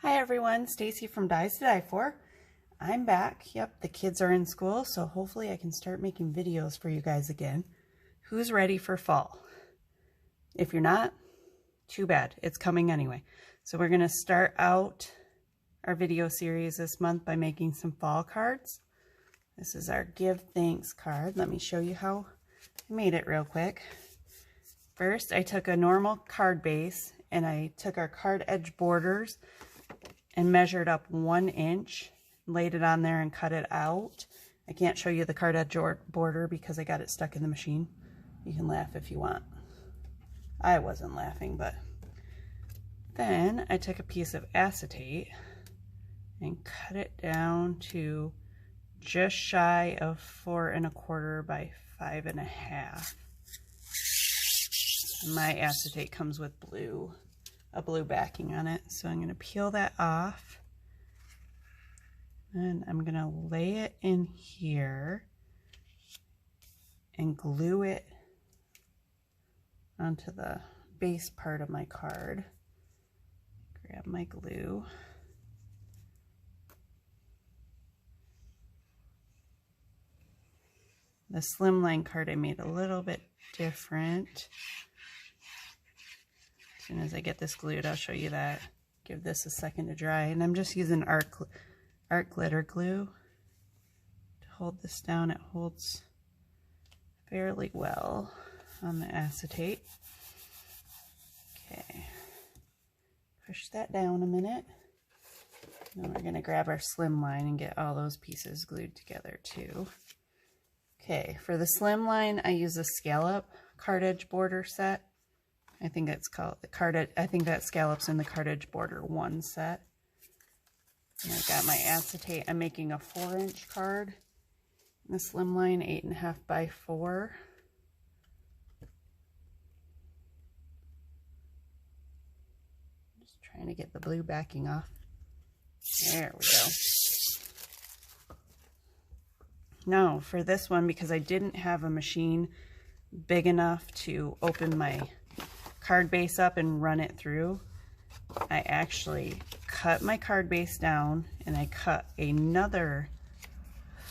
Hi everyone, Stacy from Dies to Die For. I'm back. Yep, the kids are in school, so hopefully I can start making videos for you guys again. Who's ready for fall? If you're not, too bad. It's coming anyway. So we're going to start out our video series this month by making some fall cards. This is our Give Thanks card. Let me show you how I made it real quick. First, I took a normal card base and I took our card edge borders and measured up 1 inch, laid it on there and cut it out. I can't show you the card edge border because I got it stuck in the machine. You can laugh if you want. I wasn't laughing, but then I took a piece of acetate and cut it down to just shy of 4 1/4 by 5 1/2. My acetate comes with a blue backing on it. So I'm going to peel that off and I'm going to lay it in here and glue it onto the base part of my card. Grab my glue. The slimline card I made a little bit different. As soon as I get this glued, I'll show you that. Give this a second to dry. And I'm just using art glitter glue to hold this down. It holds fairly well on the acetate. Okay. Push that down a minute. Then we're going to grab our slimline and get all those pieces glued together too. Okay, for the slimline, I use a scallop card edge border set. I think it's called the card edge. I think that scallops in the card edge border 1 set. And I've got my acetate. I'm making a 4-inch card. The slimline 8 1/2 by 4. Just trying to get the blue backing off. There we go. Now for this one, because I didn't have a machine big enough to open my card base up and run it through, I actually cut my card base down and I cut another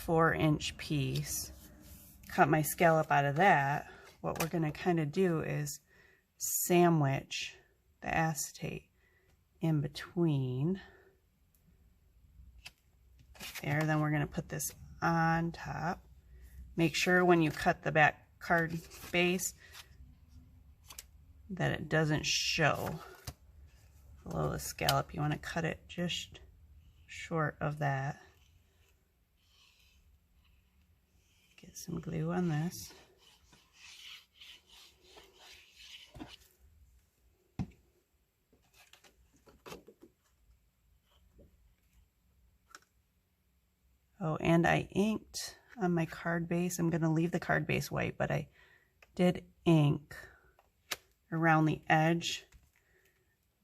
4-inch piece, cut my scallop out of that. What we're going to kind of do is sandwich the acetate in between there. Then we're going to put this on top. Make sure when you cut the back card base that it doesn't show below the scallop. You want to cut it just short of that. Get some glue on this. Oh, and I inked on my card base. I'm going to leave the card base white, but I did ink around the edge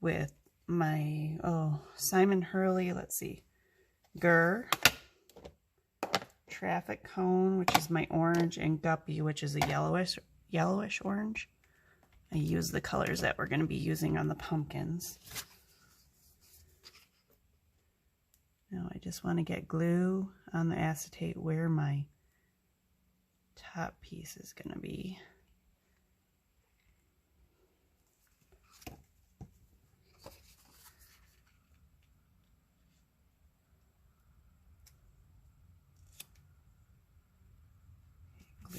with my, Simon Hurley, let's see, Gurr, Traffic Cone, which is my orange, and Guppy, which is a yellowish orange. I use the colors that we're going to be using on the pumpkins. Now I just want to get glue on the acetate where my top piece is going to be.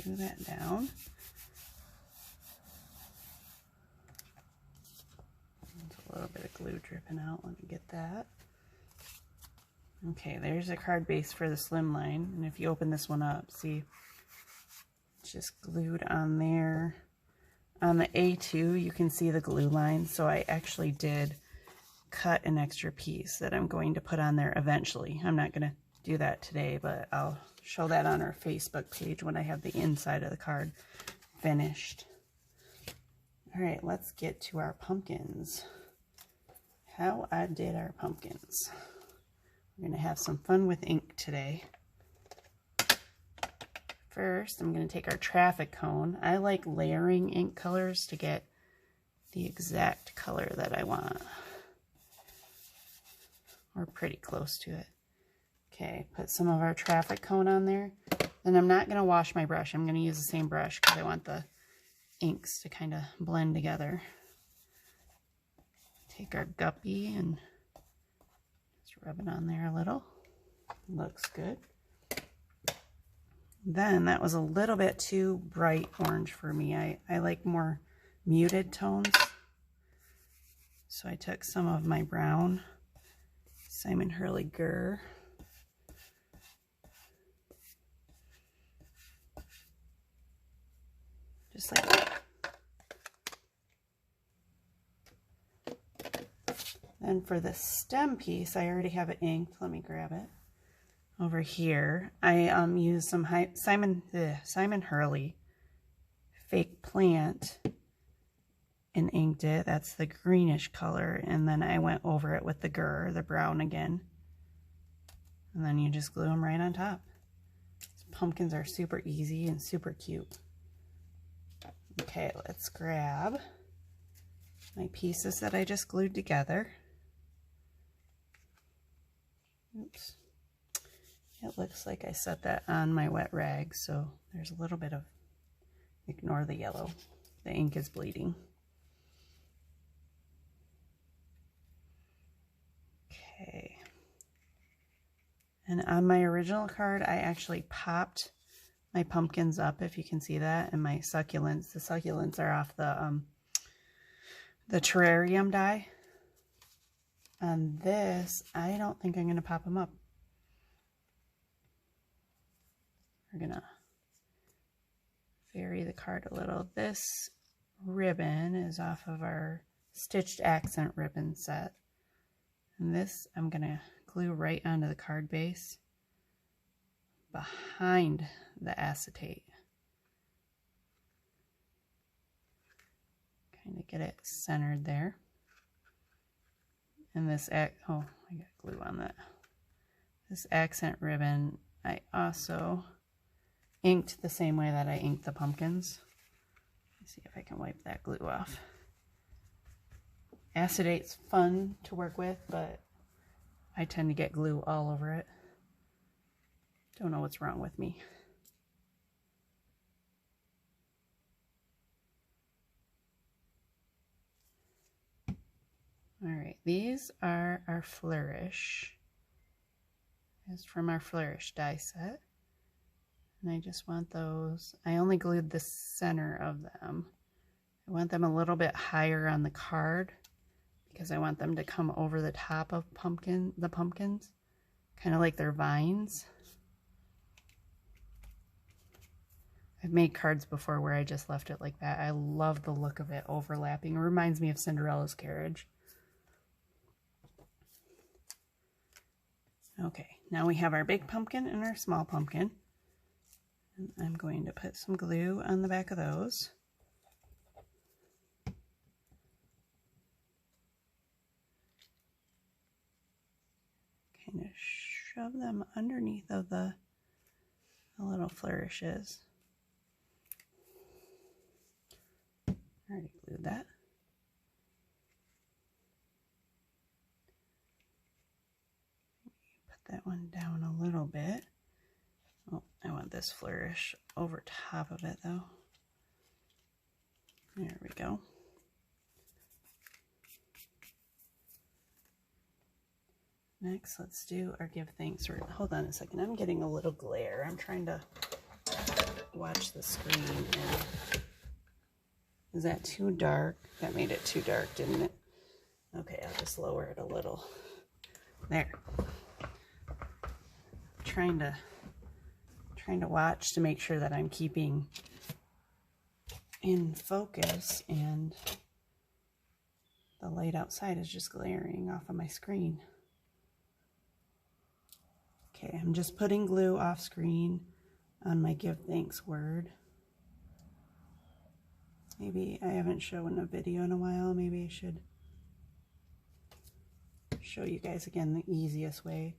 Glue that down. There's a little bit of glue dripping out. Let me get that. Okay, there's a card base for the slimline. And if you open this one up, see, it's just glued on there. On the A2, you can see the glue line. So I actually did cut an extra piece that I'm going to put on there eventually. I'm not going to do that today, but I'll show that on our Facebook page when I have the inside of the card finished. All right, let's get to our pumpkins. How I did our pumpkins. We're going to have some fun with ink today. First, I'm going to take our traffic cone. I like layering ink colors to get the exact color that I want. We're pretty close to it. Okay, put some of our traffic cone on there. Then I'm not going to wash my brush. I'm going to use the same brush because I want the inks to kind of blend together. Take our guppy and just rub it on there a little. Looks good. Then that was a little bit too bright orange for me. I like more muted tones. So I took some of my brown Simon Hurley Gur. Just like that. Then for the stem piece, I already have it inked. Let me grab it. Over here, I used some Simon Hurley fake plant and inked it. That's the greenish color. And then I went over it with the Gur, the brown again. And then you just glue them right on top. These pumpkins are super easy and super cute. Okay, let's grab my pieces that I just glued together. Oops. It looks like I set that on my wet rag, so there's a little bit of, ignore the yellow. The ink is bleeding. Okay. And on my original card, I actually popped my pumpkins up, if you can see that, and my succulents. The succulents are off the Terrarium die. On this, I don't think I'm going to pop them up. We're going to vary the card a little. This ribbon is off of our stitched accent ribbon set. And this I'm going to glue right onto the card base behind the acetate. Kind of get it centered there. And this, oh, I got glue on that. This accent ribbon, I also inked the same way that I inked the pumpkins. Let's see if I can wipe that glue off. Acetate's fun to work with, but I tend to get glue all over it. Don't know what's wrong with me. Alright, these are our Flourish. It's from our Flourish die set. And I just want those, I only glued the center of them. I want them a little bit higher on the card because I want them to come over the top of the pumpkins, kind of like their vines. I've made cards before where I just left it like that. I love the look of it overlapping. It reminds me of Cinderella's carriage. Okay, now we have our big pumpkin and our small pumpkin. And I'm going to put some glue on the back of those. Kind of shove them underneath of the little flourishes. Already glued that. Put that one down a little bit. Oh, I want this flourish over top of it though. There we go. Next, let's do our give thanks. Hold on a second, I'm getting a little glare. I'm trying to watch the screen. And is that too dark? That made it too dark, didn't it? Okay, I'll just lower it a little. There. Trying to watch to make sure that I'm keeping in focus, and the light outside is just glaring off of my screen. Okay, I'm just putting glue off screen on my give thanks word. Maybe I haven't shown a video in a while. Maybe I should show you guys again the easiest way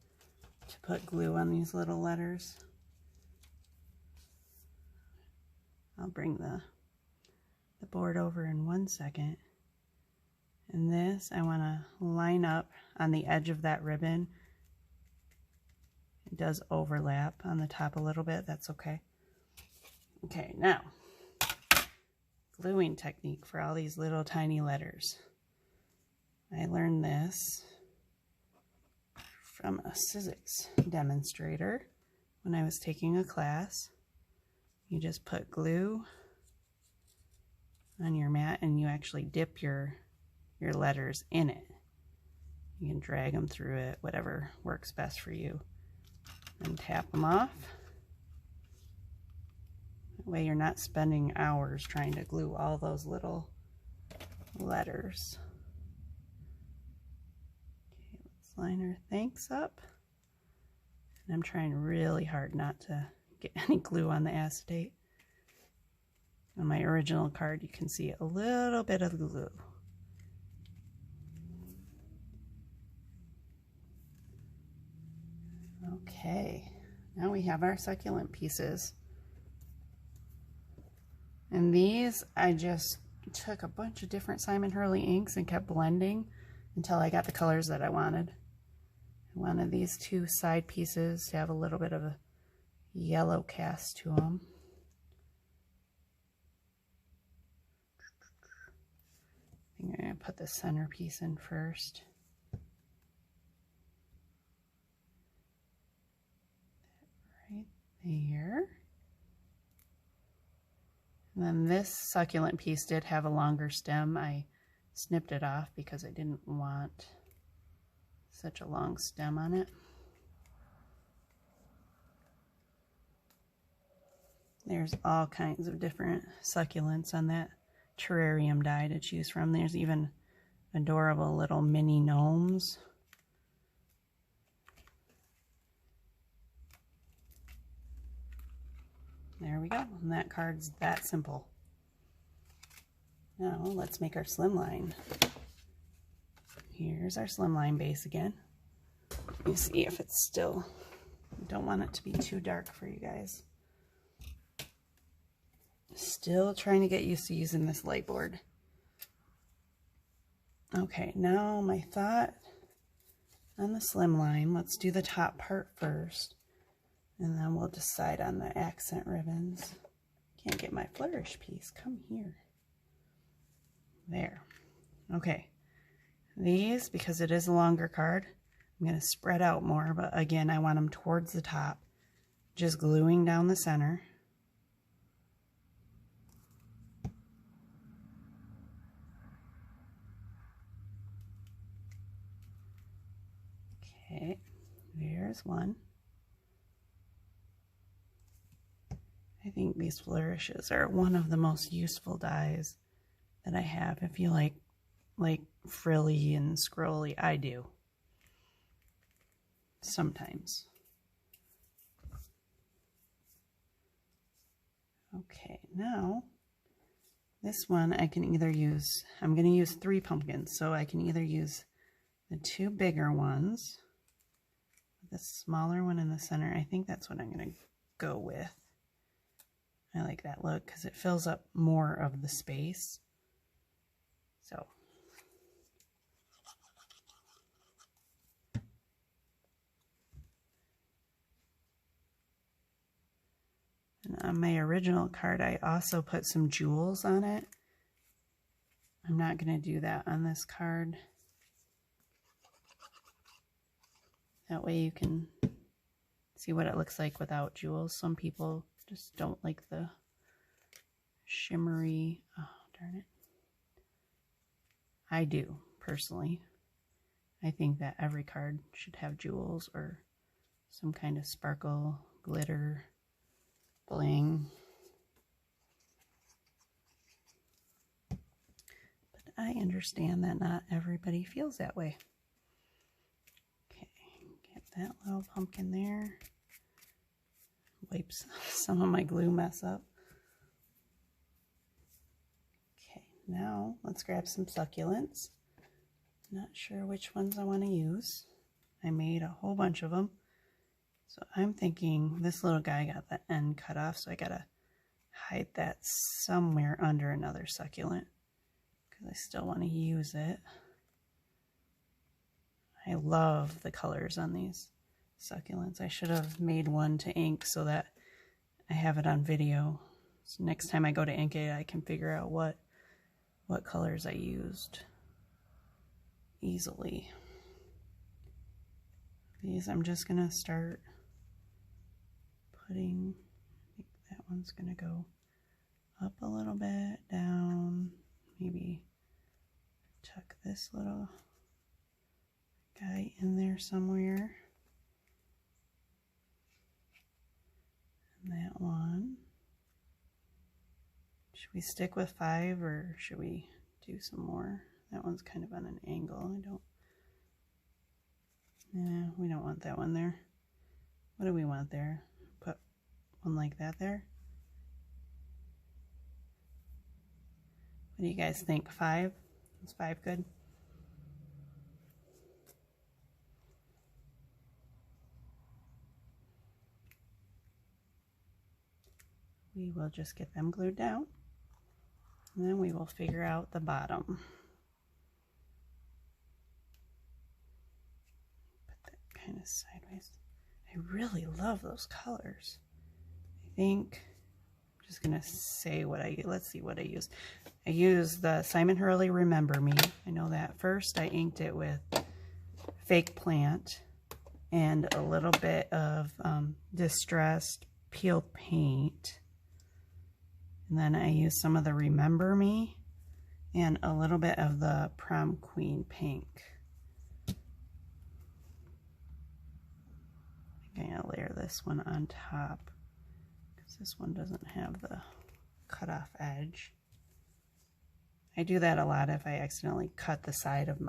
to put glue on these little letters. I'll bring the board over in 1 second, And this, I want to line up on the edge of that ribbon. It does overlap on the top a little bit, that's okay. Okay, now, gluing technique for all these little tiny letters. I learned this from a physics demonstrator when I was taking a class. You just put glue on your mat and you actually dip your letters in it. You can drag them through it, whatever works best for you. And tap them off. That way you're not spending hours trying to glue all those little letters. Okay, let's line our thanks up. And I'm trying really hard not to get any glue on the acetate. On my original card, you can see a little bit of glue. Okay, now we have our succulent pieces. And these, I just took a bunch of different Simon Hurley inks and kept blending until I got the colors that I wanted. I wanted these two side pieces to have a little bit of a yellow cast to them. I think I'm going to put the center piece in first. Right there. And then this succulent piece did have a longer stem. I snipped it off because I didn't want such a long stem on it. There's all kinds of different succulents on that terrarium die to choose from. There's even adorable little mini gnomes. There we go. And that card's that simple. Now let's make our slimline. Here's our slimline base again. Let me see if it's still, don't want it to be too dark for you guys. Still trying to get used to using this light board. Okay, now my thought on the slimline, let's do the top part first. And then we'll decide on the accent ribbons. Can't get my Flourish piece. Come here. There. Okay. These, because it is a longer card, I'm going to spread out more. But again, I want them towards the top. Just gluing down the center. Okay. There's one. I think these Flourishes are one of the most useful dies that I have. If you like frilly and scrolly, I do. Sometimes. Okay, now this one I can either use, I'm going to use 3 pumpkins, so I can either use the 2 bigger ones, the smaller one in the center. I think that's what I'm going to go with. I like that look because it fills up more of the space. So. And on my original card, I also put some jewels on it. I'm not going to do that on this card. That way you can see what it looks like without jewels. Some people just don't like the shimmery, oh darn it. I do, personally. I think that every card should have jewels or some kind of sparkle, glitter, bling. But I understand that not everybody feels that way. Okay, get that little pumpkin there. Wipes some of my glue mess up. Okay, now let's grab some succulents. Not sure which ones I want to use. I made a whole bunch of them. So I'm thinking this little guy got the end cut off, so I gotta hide that somewhere under another succulent because I still want to use it. I love the colors on these succulents. I should have made one to ink so that I have it on video. So next time I go to ink it, I can figure out what colors I used easily. These I'm just gonna start putting, I think that one's gonna go up a little bit, down, maybe tuck this little guy in there somewhere. And that one. Should we stick with 5 or should we do some more? That one's kind of on an angle. We don't want that one there. What do we want there? Put one like that there. What do you guys think? 5? Is 5 good? We will just get them glued down. And then we will figure out the bottom. Put that kind of sideways. I really love those colors. I think I'm just gonna say let's see what I use. I use the Simon Hurley Remember Me. I know that. First I inked it with Fake Plant and a little bit of distressed peeled paint. And then I used some of the Remember Me and a little bit of the Prom Queen Pink. I think I'm gonna layer this one on top because this one doesn't have the cut-off edge. I do that a lot if I accidentally cut the side of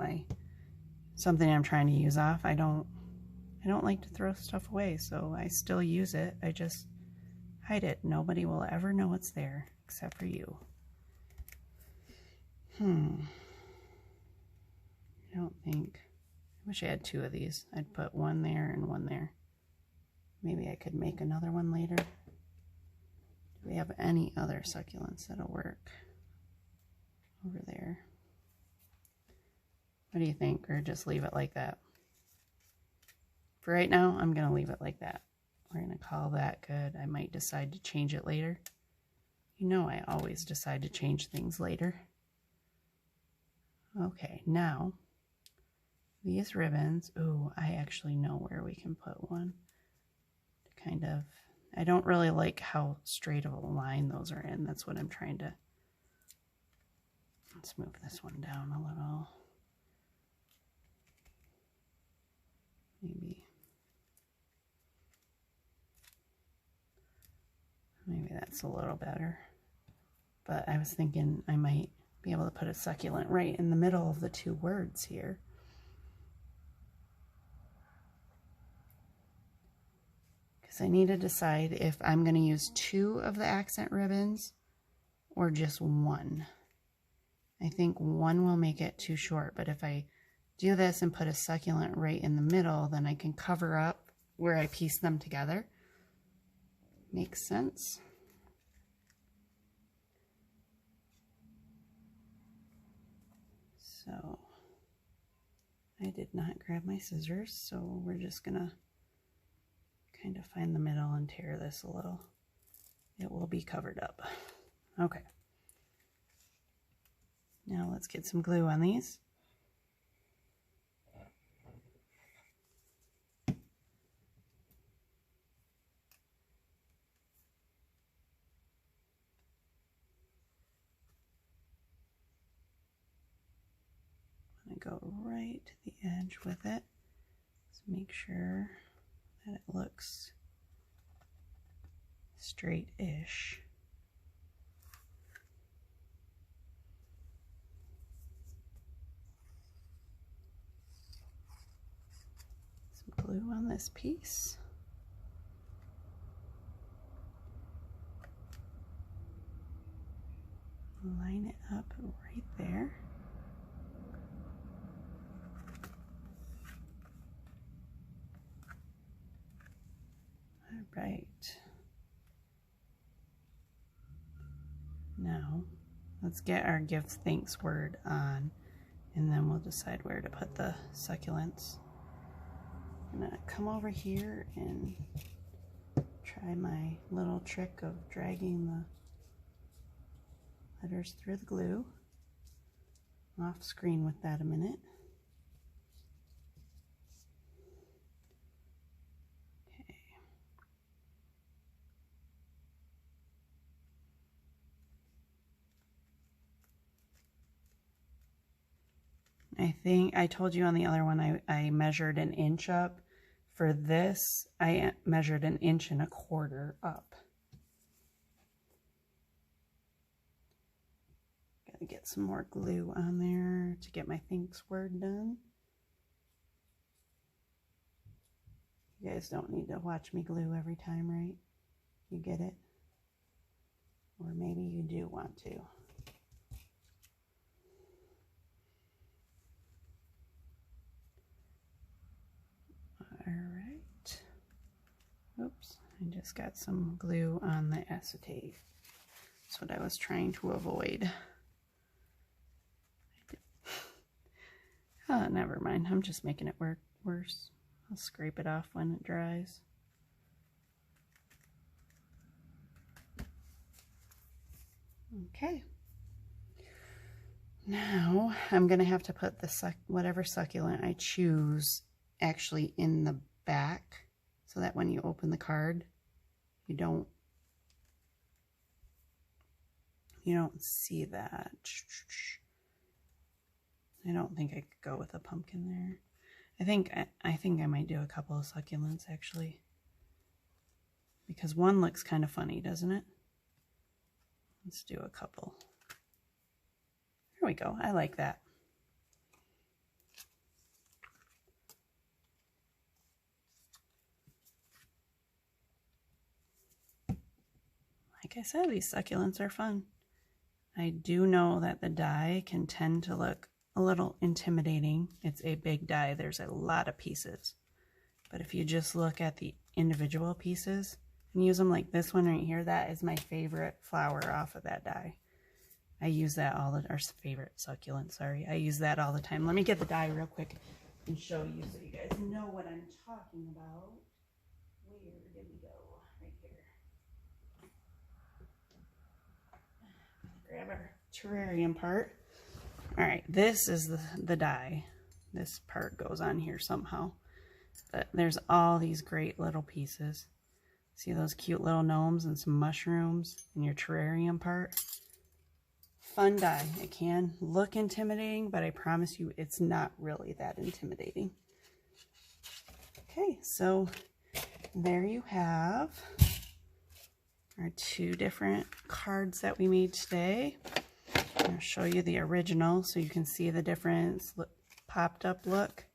something I'm trying to use off. I don't like to throw stuff away, so I still use it. I just hide it. Nobody will ever know it's there except for you. I don't think, I wish I had 2 of these. I'd put one there and one there. Maybe I could make another one later. Do we have any other succulents that'll work over there? What do you think? Or just leave it like that? For right now, I'm going to leave it like that. We're going to call that good. I might decide to change it later. You know I always decide to change things later. Okay, now these ribbons. Ooh, I actually know where we can put one. To kind of, I don't really like how straight of a line those are in. That's what I'm trying to, let's move this one down a little. Maybe that's a little better. But I was thinking I might be able to put a succulent right in the middle of the 2 words here. Because I need to decide if I'm going to use 2 of the accent ribbons or just 1. I think 1 will make it too short, but if I do this and put a succulent right in the middle, then I can cover up where I piece them together. Makes sense. So I did not grab my scissors, so we're just gonna kind of find the middle and tear this a little. It will be covered up. Okay. Now let's get some glue on these. Go right to the edge with it. Just make sure that it looks straight-ish. Some glue on this piece. Line it up right there. Right. Now, let's get our give thanks word on, and then we'll decide where to put the succulents. I'm gonna come over here and try my little trick of dragging the letters through the glue. Off screen with that a minute. Okay. I think I told you on the other one I measured 1 inch up. For this, I measured 1.25 inches up. Gotta get some more glue on there to get my thanks word done. You guys don't need to watch me glue every time, right? You get it? Or maybe you do want to. Alright. Oops, I just got some glue on the acetate. That's what I was trying to avoid. Oh, never mind. I'm just making it work worse. I'll scrape it off when it dries. Okay. Now I'm going to have to put the whatever succulent I choose actually in the back so that when you open the card, you don't see that. I don't think I could go with a pumpkin there. I think I might do a couple of succulents actually, because one looks kind of funny, doesn't it? Let's do a couple. There we go. I like that. Like I said, these succulents are fun. I do know that the die can tend to look a little intimidating. It's a big die. There's a lot of pieces. But if you just look at the individual pieces and use them like this one right here, that is my favorite flower off of that die. I use that all the, our favorite succulent, sorry. I use that all the time. Let me get the die real quick and show you so you guys know what I'm talking about. Where did we go? Right here. Grab our terrarium part. All right, this is the die. This part goes on here somehow. But there's all these great little pieces. See those cute little gnomes and some mushrooms in your terrarium part? Fun die. It can look intimidating, but I promise you it's not really that intimidating. Okay, so there you have our 2 different cards that we made today. I'll show you the original so you can see the difference. Look, popped up look,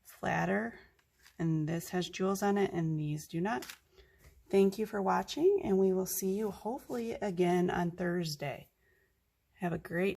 flatter, and this has jewels on it and these do not. Thank you for watching, and we will see you hopefully again on Thursday. Have a great